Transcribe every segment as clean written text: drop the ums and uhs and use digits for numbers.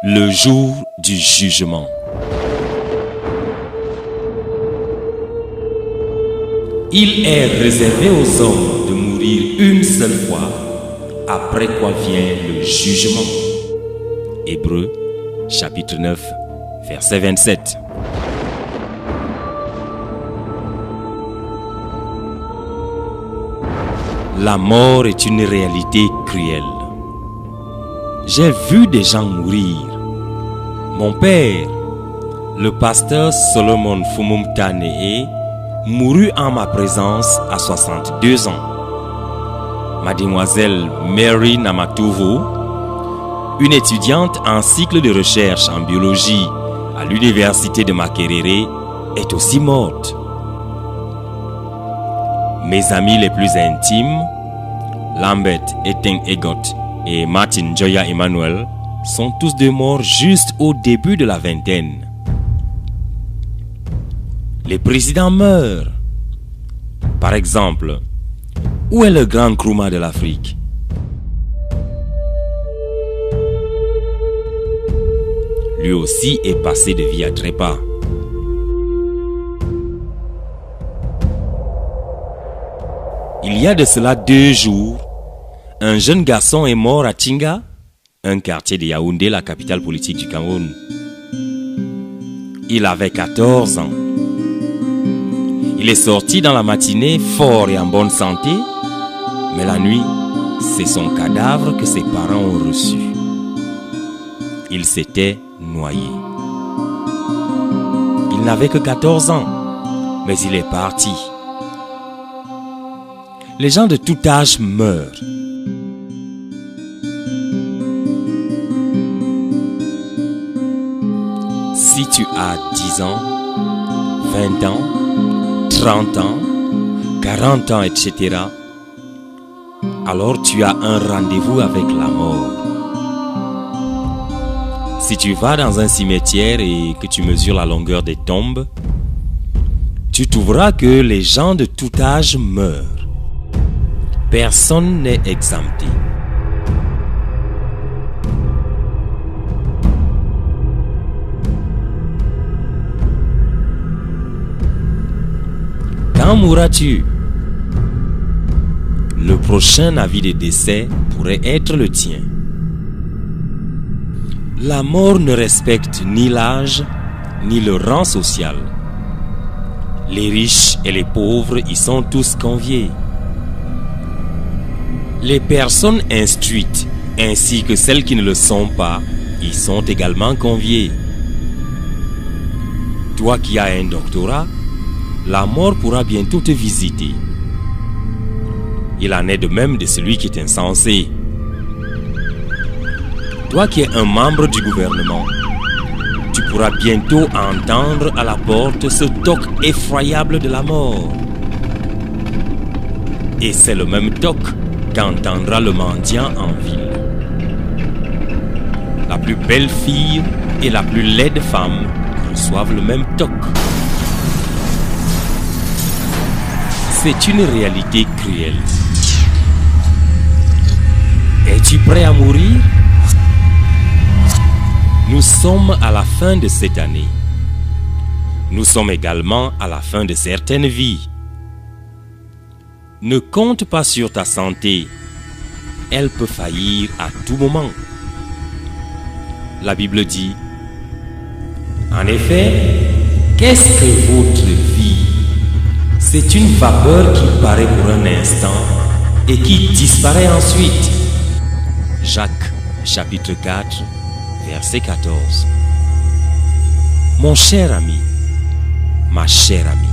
Le jour du jugement. Il est réservé aux hommes de mourir une seule fois, après quoi vient le jugement. Hébreux, chapitre 9, verset 27. La mort est une réalité cruelle. J'ai vu des gens mourir. Mon père, le pasteur Solomon Fumumtanee, mourut en ma présence à 62 ans. Mademoiselle Mary Namatuvo, une étudiante en cycle de recherche en biologie à l'université de Makerere, est aussi morte. Mes amis les plus intimes, Lambert Eten Egot et Martin Joya Emmanuel, sont tous deux morts juste au début de la vingtaine. Les présidents meurent. Par exemple, où est le grand Nkrumah de l'Afrique? Lui aussi est passé de vie à trépas. Il y a de cela 2 jours, un jeune garçon est mort à Tinga, un quartier de Yaoundé, la capitale politique du Cameroun. Il avait 14 ans. Il est sorti dans la matinée fort et en bonne santé, mais la nuit, c'est son cadavre que ses parents ont reçu. Il s'était noyé. Il n'avait que 14 ans, mais il est parti. Les gens de tout âge meurent. Si tu as 10 ans, 20 ans, 30 ans, 40 ans, etc., alors tu as un rendez-vous avec la mort. Si tu vas dans un cimetière et que tu mesures la longueur des tombes, tu trouveras que les gens de tout âge meurent. Personne n'est exempté. Quand mourras-tu? Le prochain avis de décès pourrait être le tien. La mort ne respecte ni l'âge, ni le rang social. Les riches et les pauvres y sont tous conviés. Les personnes instruites, ainsi que celles qui ne le sont pas, y sont également conviées. Toi qui as un doctorat, la mort pourra bientôt te visiter. Il en est de même de celui qui est insensé. Toi qui es un membre du gouvernement, tu pourras bientôt entendre à la porte ce toc effroyable de la mort. Et c'est le même toc qu'entendra le mendiant en ville. La plus belle fille et la plus laide femme reçoivent le même toc. C'est une réalité cruelle. Es-tu prêt à mourir? Nous sommes à la fin de cette année. Nous sommes également à la fin de certaines vies. Ne compte pas sur ta santé. Elle peut faillir à tout moment. La Bible dit, en effet, qu'est-ce que votre vie? C'est une vapeur qui paraît pour un instant et qui disparaît ensuite. Jacques, chapitre 4, verset 14. Mon cher ami, ma chère amie,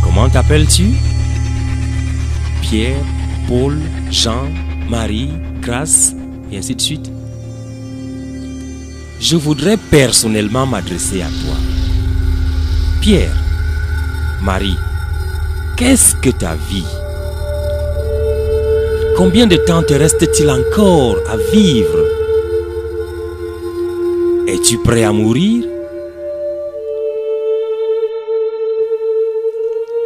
comment t'appelles-tu? Pierre, Paul, Jean, Marie, Grace, et ainsi de suite. Je voudrais personnellement m'adresser à toi. Pierre, Marie, qu'est-ce que ta vie? Combien de temps te reste-t-il encore à vivre? Es-tu prêt à mourir?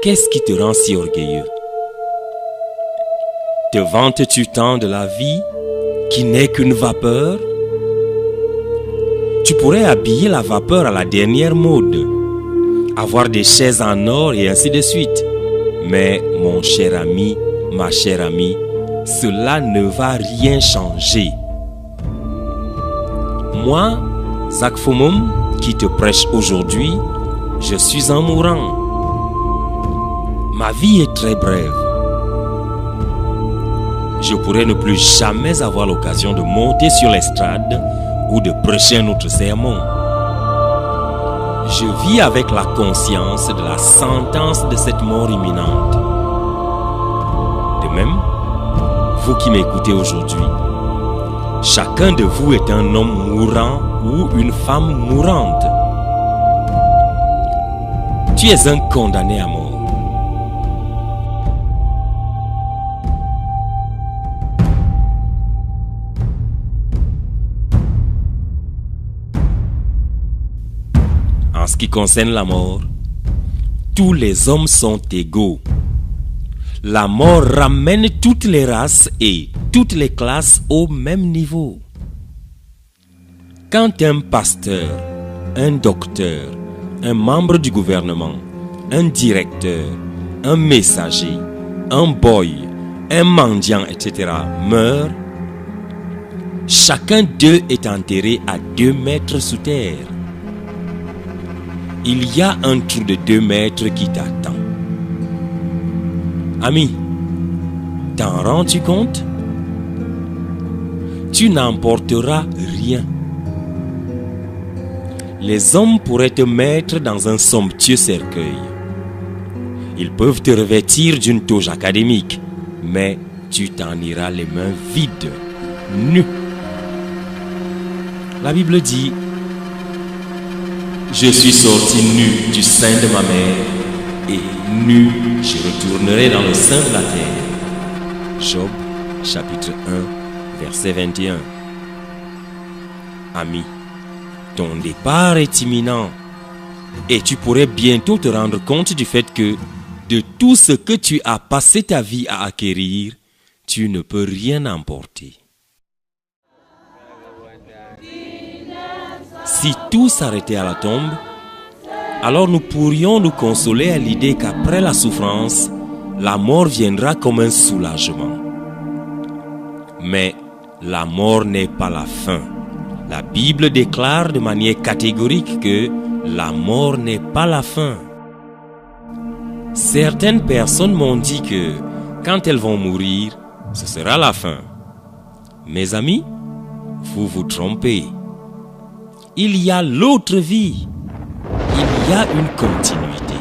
Qu'est-ce qui te rend si orgueilleux? Te vantes-tu tant de la vie qui n'est qu'une vapeur? Tu pourrais habiller la vapeur à la dernière mode, avoir des chaises en or et ainsi de suite. Mais mon cher ami, ma chère amie, cela ne va rien changer. Moi, Zach Fomum, qui te prêche aujourd'hui, je suis un mourant. Ma vie est très brève. Je pourrais ne plus jamais avoir l'occasion de monter sur l'estrade ou de prêcher un autre sermon. Je vis avec la conscience de la sentence de cette mort imminente. De même, vous qui m'écoutez aujourd'hui, chacun de vous est un homme mourant ou une femme mourante. Tu es un condamné à mort. En ce qui concerne la mort, tous les hommes sont égaux. La mort ramène toutes les races et toutes les classes au même niveau. Quand un pasteur, un docteur, un membre du gouvernement, un directeur, un messager, un boy, un mendiant, etc. meurt, chacun d'eux est enterré à 2 mètres sous terre. Il y a un trou de 2 mètres qui t'attend. Ami, t'en rends-tu compte? Tu n'emporteras rien. Les hommes pourraient te mettre dans un somptueux cercueil. Ils peuvent te revêtir d'une toge académique, mais tu t'en iras les mains vides, nu. La Bible dit: je suis sorti nu du sein de ma mère, et nu je retournerai dans le sein de la terre. Job, chapitre 1, verset 21. Ami, ton départ est imminent, et tu pourrais bientôt te rendre compte du fait que de tout ce que tu as passé ta vie à acquérir, tu ne peux rien emporter. Si tout s'arrêtait à la tombe, alors nous pourrions nous consoler à l'idée qu'après la souffrance, la mort viendra comme un soulagement. Mais la mort n'est pas la fin. La Bible déclare de manière catégorique que la mort n'est pas la fin. Certaines personnes m'ont dit que quand elles vont mourir, ce sera la fin. Mes amis, vous vous trompez. Il y a l'autre vie. Il y a une continuité.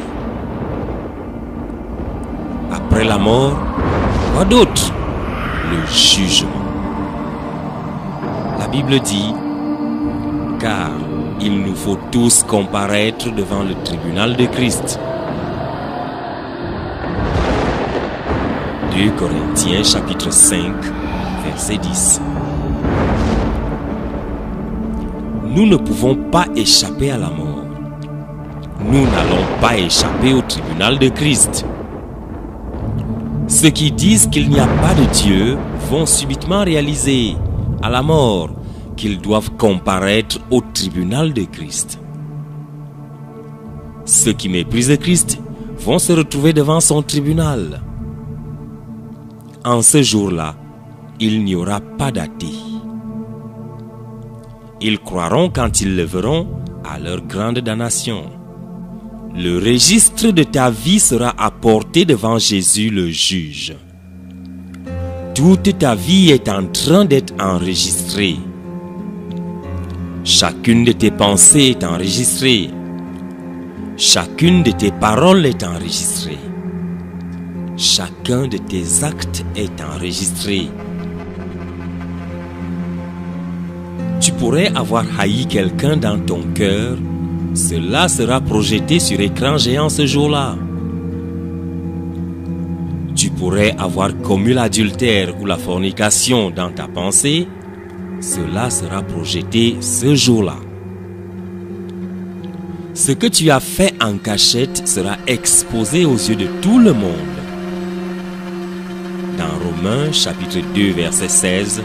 Après la mort, quoi d'autre? Le jugement. La Bible dit: car il nous faut tous comparaître devant le tribunal de Christ. 2 Corinthiens chapitre 5, verset 10. Nous ne pouvons pas échapper à la mort. Nous n'allons pas échapper au tribunal de Christ. Ceux qui disent qu'il n'y a pas de Dieu vont subitement réaliser, à la mort, qu'ils doivent comparaître au tribunal de Christ. Ceux qui méprisent Christ vont se retrouver devant son tribunal. En ce jour-là, il n'y aura pas d'athée. Ils croiront quand ils le verront à leur grande damnation. Le registre de ta vie sera apporté devant Jésus le juge. Toute ta vie est en train d'être enregistrée. Chacune de tes pensées est enregistrée. Chacune de tes paroles est enregistrée. Chacun de tes actes est enregistré. Tu pourrais avoir haï quelqu'un dans ton cœur, cela sera projeté sur écran géant ce jour-là. Tu pourrais avoir commis l'adultère ou la fornication dans ta pensée, cela sera projeté ce jour-là. Ce que tu as fait en cachette sera exposé aux yeux de tout le monde. Dans Romains chapitre 2 verset 16,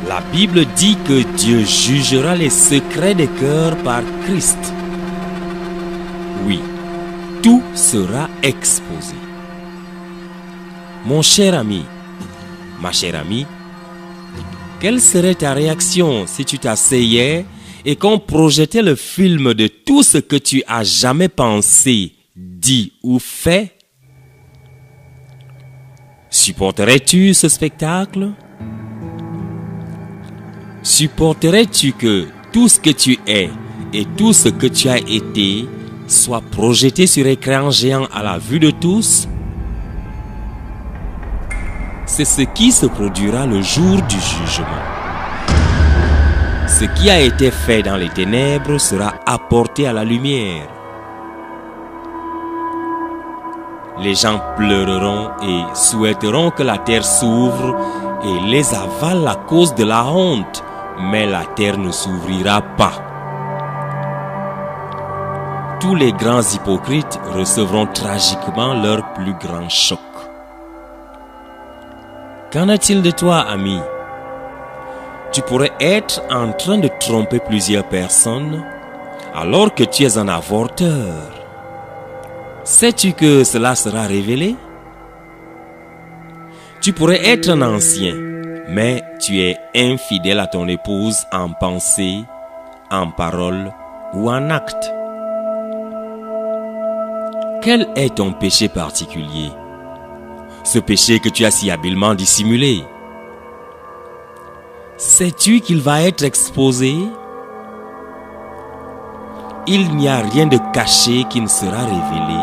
La Bible dit que Dieu jugera les secrets des cœurs par Christ. Oui, tout sera exposé. Mon cher ami, ma chère amie, quelle serait ta réaction si tu t'asseyais et qu'on projetait le film de tout ce que tu as jamais pensé, dit ou fait? Supporterais-tu ce spectacle? Supporterais-tu que tout ce que tu es et tout ce que tu as été soit projeté sur écran géant à la vue de tous? C'est ce qui se produira le jour du jugement. Ce qui a été fait dans les ténèbres sera apporté à la lumière. Les gens pleureront et souhaiteront que la terre s'ouvre et les avale à cause de la honte, mais la terre ne s'ouvrira pas. Tous les grands hypocrites recevront tragiquement leur plus grand choc. Qu'en est-il de toi, ami? Tu pourrais être en train de tromper plusieurs personnes alors que tu es un avorteur. Sais-tu que cela sera révélé? Tu pourrais être un ancien, mais tu es infidèle à ton épouse en pensée, en parole ou en acte. Quel est ton péché particulier? Ce péché que tu as si habilement dissimulé. Sais-tu qu'il va être exposé? Il n'y a rien de caché qui ne sera révélé,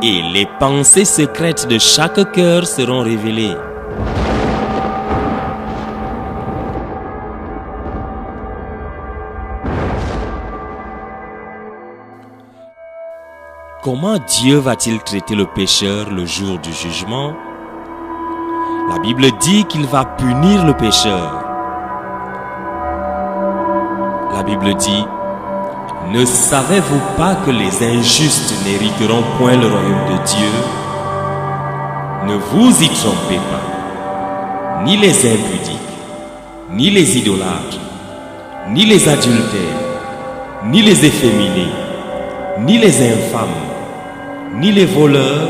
et les pensées secrètes de chaque cœur seront révélées. Comment Dieu va-t-il traiter le pécheur le jour du jugement? La Bible dit qu'il va punir le pécheur. La Bible dit: ne savez-vous pas que les injustes n'hériteront point le royaume de Dieu? Ne vous y trompez pas. Ni les impudiques, ni les idolâtres, ni les adultères, ni les efféminés, ni les infâmes, ni les voleurs,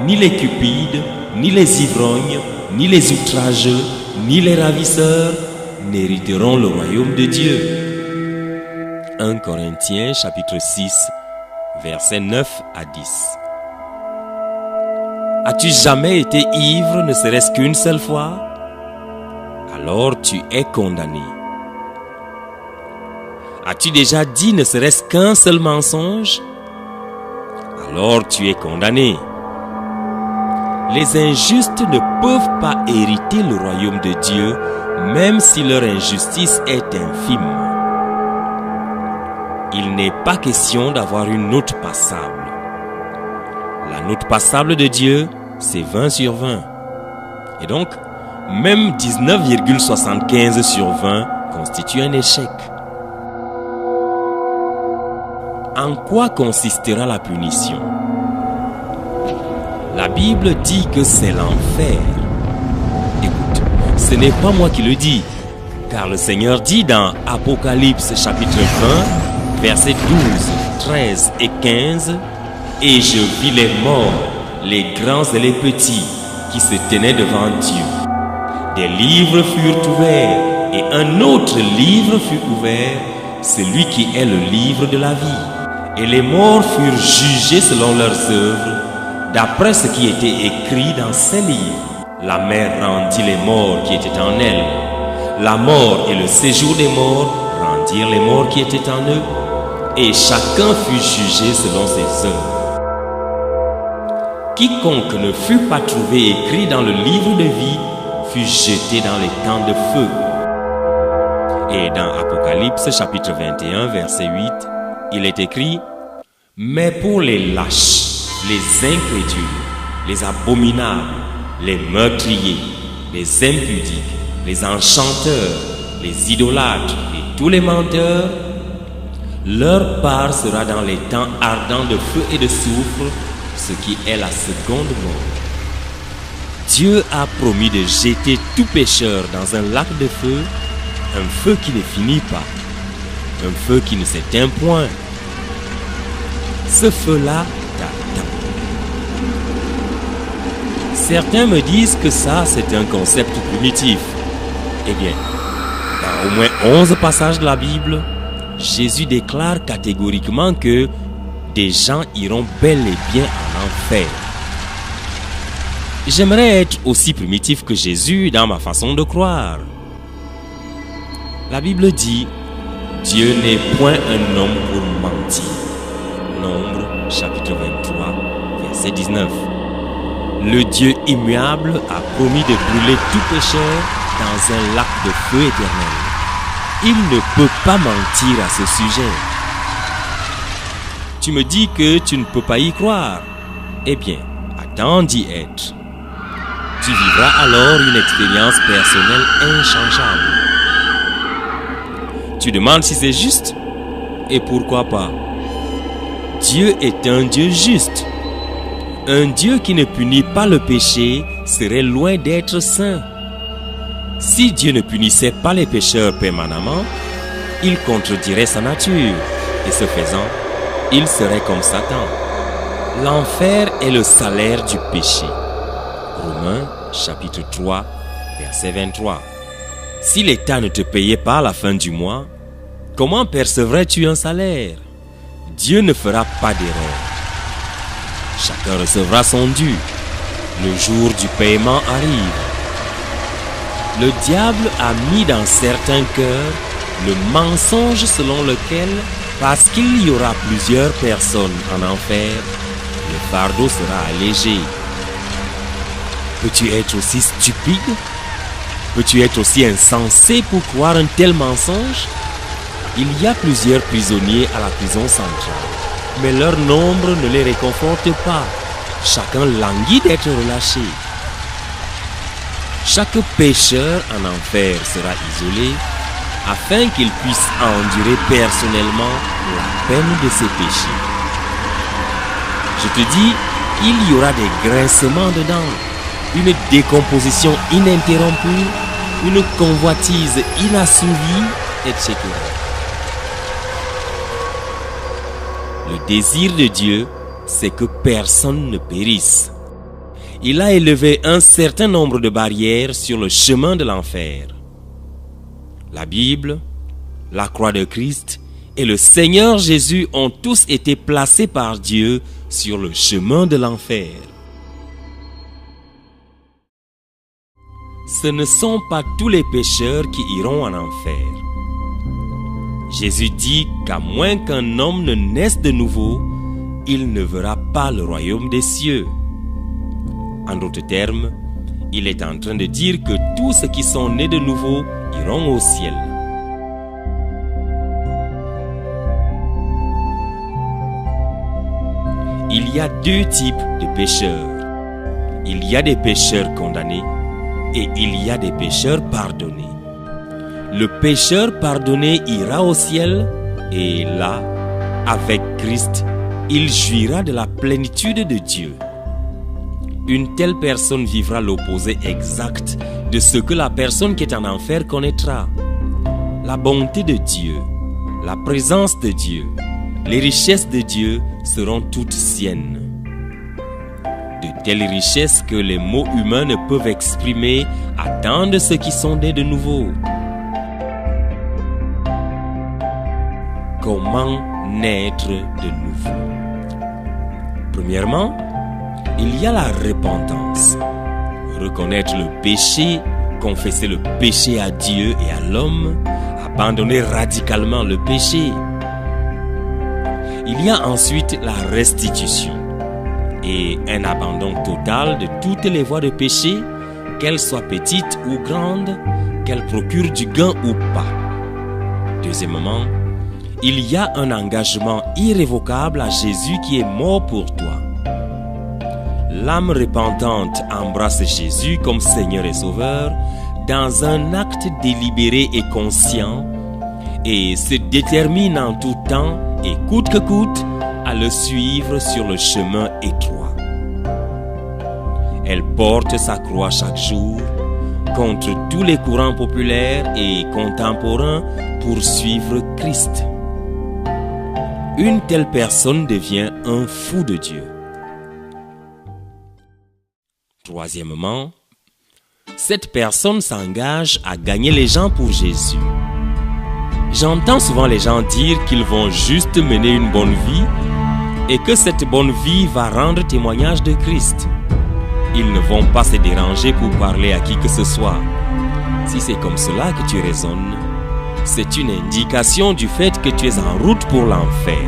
ni les cupides, ni les ivrognes, ni les outrageux, ni les ravisseurs n'hériteront le royaume de Dieu. 1 Corinthiens chapitre 6, versets 9 à 10. As-tu jamais été ivre, ne serait-ce qu'une seule fois? Alors tu es condamné. As-tu déjà dit ne serait-ce qu'un seul mensonge? Alors tu es condamné. Les injustes ne peuvent pas hériter le royaume de Dieu, même si leur injustice est infime. Il n'est pas question d'avoir une note passable. La note passable de Dieu, c'est 20 sur 20. Et donc, même 19,75 sur 20 constitue un échec. En quoi consistera la punition? La Bible dit que c'est l'enfer. Écoute, ce n'est pas moi qui le dis, car le Seigneur dit dans Apocalypse chapitre 20, versets 12, 13 et 15, « Et je vis les morts, les grands et les petits, qui se tenaient devant Dieu. Des livres furent ouverts, et un autre livre fut ouvert, celui qui est le livre de la vie. Et les morts furent jugés selon leurs œuvres, d'après ce qui était écrit dans ces livres. La mer rendit les morts qui étaient en elle. La mort et le séjour des morts rendirent les morts qui étaient en eux. Et chacun fut jugé selon ses œuvres. Quiconque ne fut pas trouvé écrit dans le livre de vie fut jeté dans les temps de feu. » Et dans Apocalypse chapitre 21, verset 8, il est écrit: « Mais pour les lâches, les incrédules, les abominables, les meurtriers, les impudiques, les enchanteurs, les idolâtres et tous les menteurs, leur part sera dans les temps ardents de feu et de soufre, ce qui est la seconde mort. » Dieu a promis de jeter tout pécheur dans un lac de feu un feu qui ne finit pas, un feu qui ne s'éteint point. Ce feu-là t'attend. Certains me disent que ça, c'est un concept primitif. Eh bien, dans au moins 11 passages de la Bible, Jésus déclare catégoriquement que des gens iront bel et bien en enfer. J'aimerais être aussi primitif que Jésus dans ma façon de croire. La Bible dit, Dieu n'est point un homme pour mentir. Nombre, chapitre 23, verset 19. Le Dieu immuable a promis de brûler tout pécheur dans un lac de feu éternel. Il ne peut pas mentir à ce sujet. Tu me dis que tu ne peux pas y croire. Eh bien, attends d'y être. Tu vivras alors une expérience personnelle inchangeable. Tu demandes si c'est juste? Et pourquoi pas? Dieu est un Dieu juste. Un Dieu qui ne punit pas le péché serait loin d'être saint. Si Dieu ne punissait pas les pécheurs permanemment, il contredirait sa nature, et ce faisant, il serait comme Satan. L'enfer est le salaire du péché. Romains, chapitre 3, verset 23. Si l'État ne te payait pas à la fin du mois, comment percevrais-tu un salaire? Dieu ne fera pas d'erreur. Chacun recevra son dû. Le jour du paiement arrive. Le diable a mis dans certains cœurs le mensonge selon lequel, parce qu'il y aura plusieurs personnes en enfer, le fardeau sera allégé. Peux-tu être aussi stupide? Peux-tu être aussi insensé pour croire un tel mensonge? Il y a plusieurs prisonniers à la prison centrale, mais leur nombre ne les réconforte pas. Chacun languit d'être relâché. Chaque pécheur en enfer sera isolé afin qu'il puisse endurer personnellement la peine de ses péchés. Je te dis, il y aura des grincements dedans, une décomposition ininterrompue, une convoitise inassouvie, etc. Le désir de Dieu, c'est que personne ne périsse. Il a élevé un certain nombre de barrières sur le chemin de l'enfer. La Bible, la croix de Christ et le Seigneur Jésus ont tous été placés par Dieu sur le chemin de l'enfer. Ce ne sont pas tous les pécheurs qui iront en enfer. Jésus dit qu'à moins qu'un homme ne naisse de nouveau, il ne verra pas le royaume des cieux. En d'autres termes, il est en train de dire que tous ceux qui sont nés de nouveau iront au ciel. Il y a deux types de pécheurs. Il y a des pécheurs condamnés et il y a des pécheurs pardonnés. Le pécheur pardonné ira au ciel et là, avec Christ, il jouira de la plénitude de Dieu. Une telle personne vivra l'opposé exact de ce que la personne qui est en enfer connaîtra. La bonté de Dieu, la présence de Dieu, les richesses de Dieu seront toutes siennes. De telles richesses que les mots humains ne peuvent exprimer attendent ceux qui sont nés de nouveau. Comment naître de nouveau? Premièrement, il y a la repentance. Reconnaître le péché, confesser le péché à Dieu et à l'homme, abandonner radicalement le péché. Il y a ensuite la restitution et un abandon total de toutes les voies de péché, qu'elles soient petites ou grandes, qu'elles procurent du gain ou pas. Deuxièmement, il y a un engagement irrévocable à Jésus qui est mort pour toi. L'âme repentante embrasse Jésus comme Seigneur et Sauveur dans un acte délibéré et conscient et se détermine en tout temps et coûte que coûte à le suivre sur le chemin étroit. Elle porte sa croix chaque jour, contre tous les courants populaires et contemporains pour suivre Christ. Une telle personne devient un fou de Dieu. Troisièmement, cette personne s'engage à gagner les gens pour Jésus. J'entends souvent les gens dire qu'ils vont juste mener une bonne vie et que cette bonne vie va rendre témoignage de Christ. Ils ne vont pas se déranger pour parler à qui que ce soit. Si c'est comme cela que tu raisonnes, c'est une indication du fait que tu es en route pour l'enfer.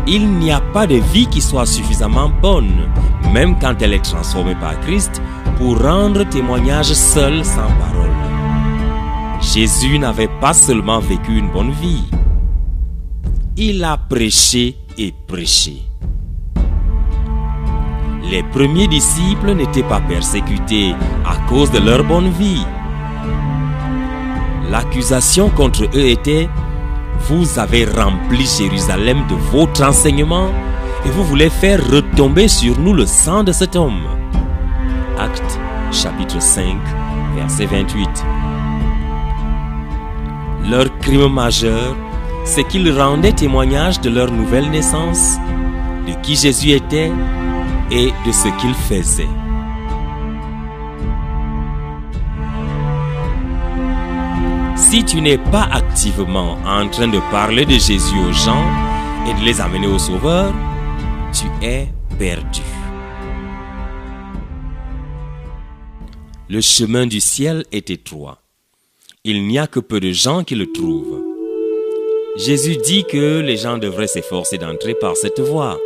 Il n'y a pas de vie qui soit suffisamment bonne, même quand elle est transformée par Christ, pour rendre témoignage seul sans parole. Jésus n'avait pas seulement vécu une bonne vie, il a prêché et prêché. Les premiers disciples n'étaient pas persécutés à cause de leur bonne vie. L'accusation contre eux était: vous avez rempli Jérusalem de votre enseignement et vous voulez faire retomber sur nous le sang de cet homme. Actes chapitre 5, verset 28. Leur crime majeur, c'est qu'ils rendaient témoignage de leur nouvelle naissance, de qui Jésus était et de ce qu'il faisait. Si tu n'es pas activement en train de parler de Jésus aux gens et de les amener au Sauveur, tu es perdu. Le chemin du ciel est étroit. Il n'y a que peu de gens qui le trouvent. Jésus dit que les gens devraient s'efforcer d'entrer par cette voie.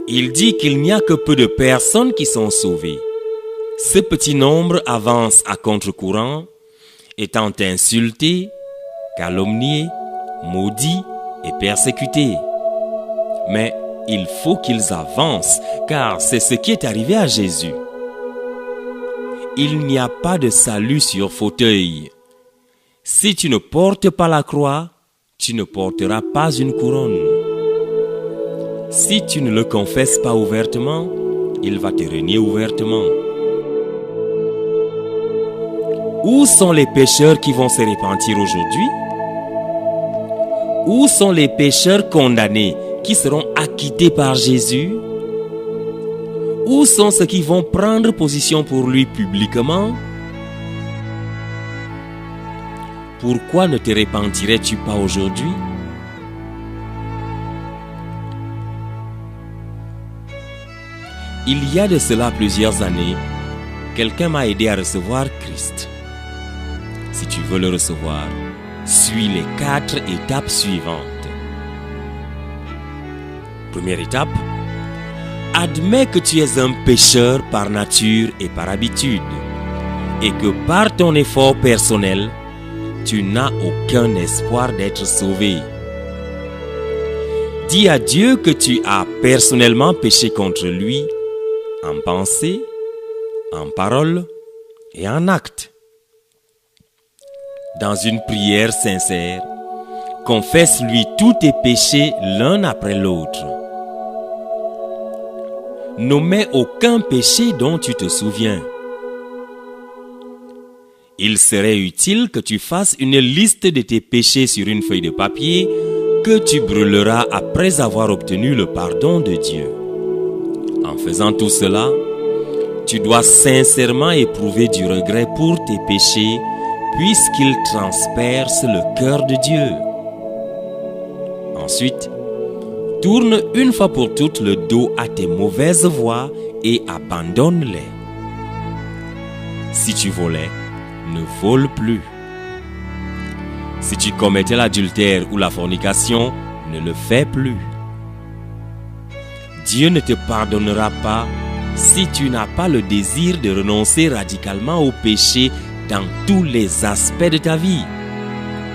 Il dit qu'il n'y a que peu de personnes qui sont sauvées. Ce petit nombre avance à contre-courant, étant insultés, calomniés, maudits et persécutés. Mais il faut qu'ils avancent, car c'est ce qui est arrivé à Jésus. Il n'y a pas de salut sur fauteuil. Si tu ne portes pas la croix, tu ne porteras pas une couronne. Si tu ne le confesses pas ouvertement, il va te renier ouvertement. Où sont les pécheurs qui vont se repentir aujourd'hui? Où sont les pécheurs condamnés qui seront acquittés par Jésus? Où sont ceux qui vont prendre position pour lui publiquement? Pourquoi ne te repentirais-tu pas aujourd'hui? Il y a de cela plusieurs années, quelqu'un m'a aidé à recevoir Christ. Si tu veux le recevoir, suis les 4 étapes suivantes. Première étape, admets que tu es un pécheur par nature et par habitude, et que par ton effort personnel, tu n'as aucun espoir d'être sauvé. Dis à Dieu que tu as personnellement péché contre lui, en pensée, en parole et en acte. Dans une prière sincère, confesse-lui tous tes péchés l'un après l'autre. N'omets aucun péché dont tu te souviens. Il serait utile que tu fasses une liste de tes péchés sur une feuille de papier que tu brûleras après avoir obtenu le pardon de Dieu. En faisant tout cela, tu dois sincèrement éprouver du regret pour tes péchés puisqu'ils transpercent le cœur de Dieu. Ensuite, tourne une fois pour toutes le dos à tes mauvaises voies et abandonne-les. Si tu volais, ne vole plus. Si tu commettais l'adultère ou la fornication, ne le fais plus. Dieu ne te pardonnera pas si tu n'as pas le désir de renoncer radicalement au péché dans tous les aspects de ta vie.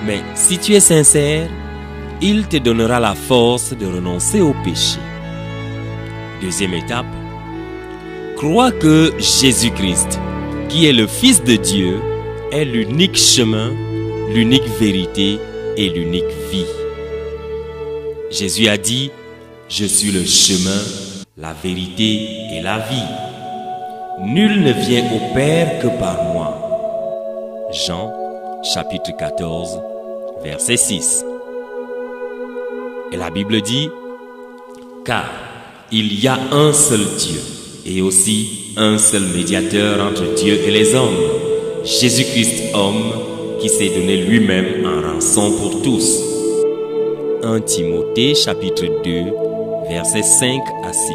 Mais si tu es sincère, il te donnera la force de renoncer au péché. Deuxième étape, crois que Jésus-Christ, qui est le Fils de Dieu, est l'unique chemin, l'unique vérité et l'unique vie. Jésus a dit: « Je suis le chemin, la vérité et la vie. Nul ne vient au Père que par moi. Jean, chapitre 14, verset 6. Et la Bible dit, car il y a un seul Dieu et aussi un seul médiateur entre Dieu et les hommes, Jésus-Christ homme, qui s'est donné lui-même en rançon pour tous. 1 Timothée chapitre 2, versets 5 à 6.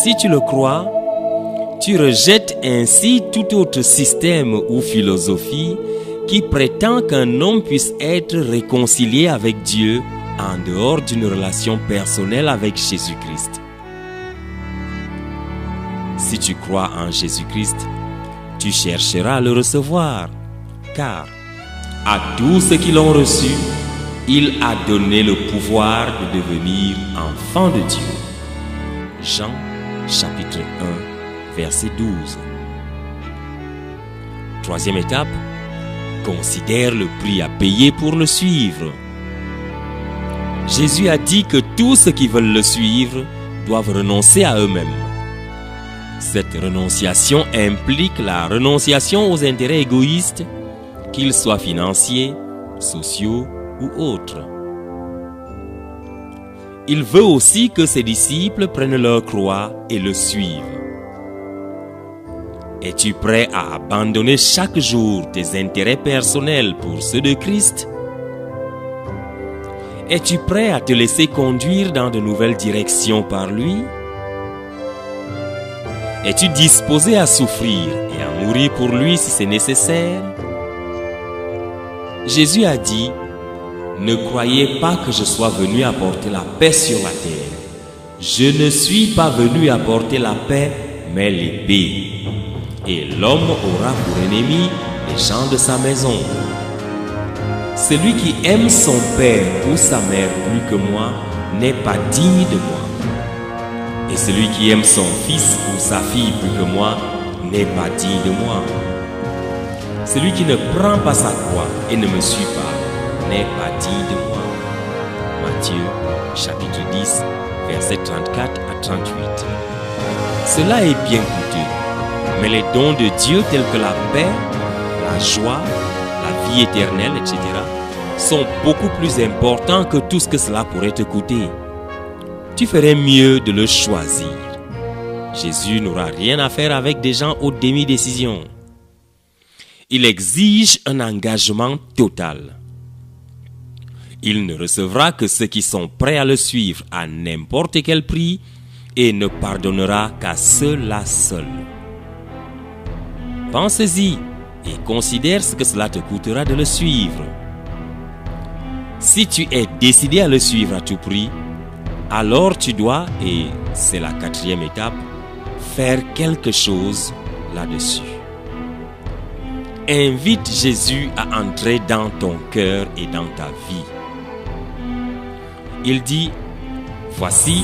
Si tu le crois, tu rejettes ainsi tout autre système ou philosophie qui prétend qu'un homme puisse être réconcilié avec Dieu en dehors d'une relation personnelle avec Jésus-Christ. Si tu crois en Jésus-Christ, tu chercheras à le recevoir, car à tous ceux qui l'ont reçu, il a donné le pouvoir de devenir enfants de Dieu. Jean, chapitre 1, verset 12. Troisième étape, considère le prix à payer pour le suivre. Jésus a dit que tous ceux qui veulent le suivre doivent renoncer à eux-mêmes. Cette renonciation implique la renonciation aux intérêts égoïstes, qu'ils soient financiers, sociaux ou autres. Il veut aussi que ses disciples prennent leur croix et le suivent. Es-tu prêt à abandonner chaque jour tes intérêts personnels pour ceux de Christ? Es-tu prêt à te laisser conduire dans de nouvelles directions par lui? Es-tu disposé à souffrir et à mourir pour lui si c'est nécessaire? Jésus a dit, « Ne croyez pas que je sois venu apporter la paix sur la terre. Je ne suis pas venu apporter la paix, mais l'épée. Et l'homme aura pour ennemi les gens de sa maison. Celui qui aime son père ou sa mère plus que moi n'est pas digne de moi. Et celui qui aime son fils ou sa fille plus que moi n'est pas digne de moi. Celui qui ne prend pas sa croix et ne me suit pas n'est pas digne de moi. » Matthieu, chapitre 10, versets 34 à 38. Cela est bien coûteux, mais les dons de Dieu tels que la paix, la joie, la vie éternelle, etc. sont beaucoup plus importants que tout ce que cela pourrait te coûter. Tu ferais mieux de le choisir. Jésus n'aura rien à faire avec des gens aux demi-décisions. Il exige un engagement total. Il ne recevra que ceux qui sont prêts à le suivre à n'importe quel prix et ne pardonnera qu'à ceux-là seuls. Pense-y et considère ce que cela te coûtera de le suivre. Si tu es décidé à le suivre à tout prix, alors tu dois, et c'est la quatrième étape, faire quelque chose là-dessus. Invite Jésus à entrer dans ton cœur et dans ta vie. Il dit, « Voici,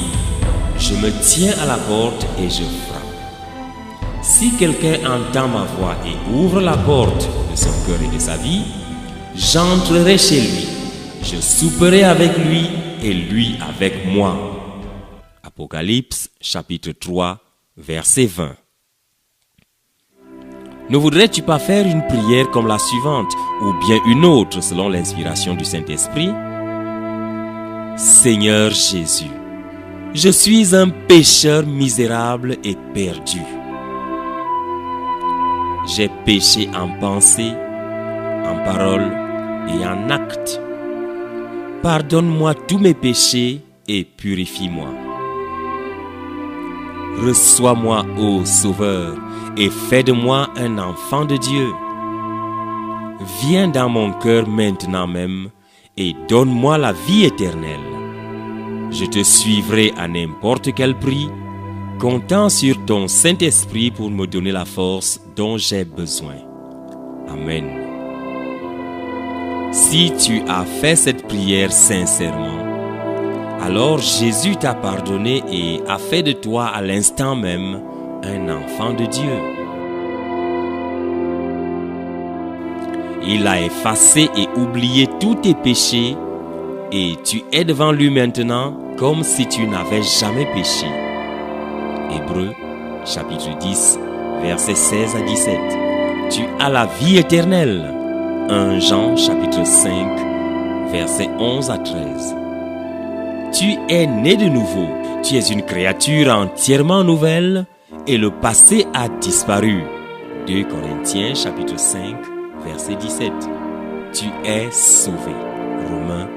je me tiens à la porte et je frappe. Si quelqu'un entend ma voix et ouvre la porte de son cœur et de sa vie, j'entrerai chez lui, je souperai avec lui et lui avec moi. » Apocalypse chapitre 3, verset 20. Ne voudrais-tu pas faire une prière comme la suivante ou bien une autre selon l'inspiration du Saint-Esprit? Seigneur Jésus, je suis un pécheur misérable et perdu. J'ai péché en pensée, en parole et en acte. Pardonne-moi tous mes péchés et purifie-moi. Reçois-moi, ô Sauveur, et fais de moi un enfant de Dieu. Viens dans mon cœur maintenant même et donne-moi la vie éternelle. Je te suivrai à n'importe quel prix, comptant sur ton Saint-Esprit pour me donner la force dont j'ai besoin. Amen. Si tu as fait cette prière sincèrement, alors Jésus t'a pardonné et a fait de toi à l'instant même un enfant de Dieu. Il a effacé et oublié tous tes péchés et tu es devant lui maintenant comme si tu n'avais jamais péché. Hébreux chapitre 10, versets 16 à 17. Tu as la vie éternelle. 1 Jean, chapitre 5, versets 11 à 13. Tu es né de nouveau. Tu es une créature entièrement nouvelle et le passé a disparu. 2 Corinthiens, chapitre 5, verset 17. Tu es sauvé. Romains,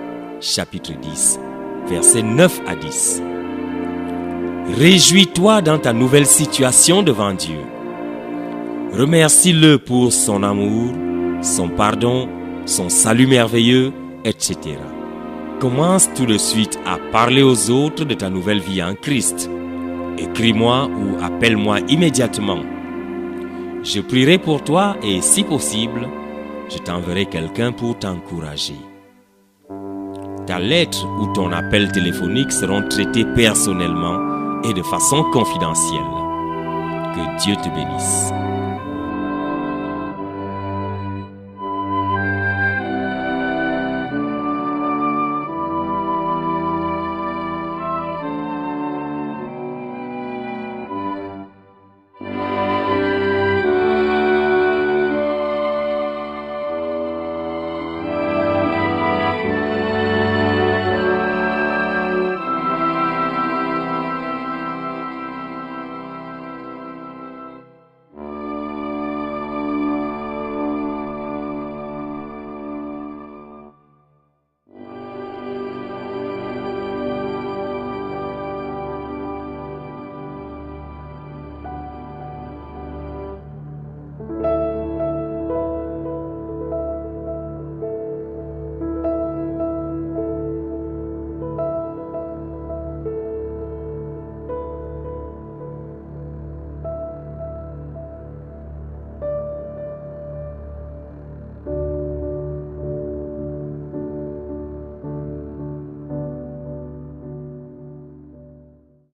chapitre 10, versets 9 à 10. Réjouis-toi dans ta nouvelle situation devant Dieu. Remercie-le pour son amour, son pardon, son salut merveilleux, etc. Commence tout de suite à parler aux autres de ta nouvelle vie en Christ. Écris-moi ou appelle-moi immédiatement. Je prierai pour toi et si possible, je t'enverrai quelqu'un pour t'encourager. Ta lettre ou ton appel téléphonique seront traités personnellement et de façon confidentielle. Que Dieu te bénisse.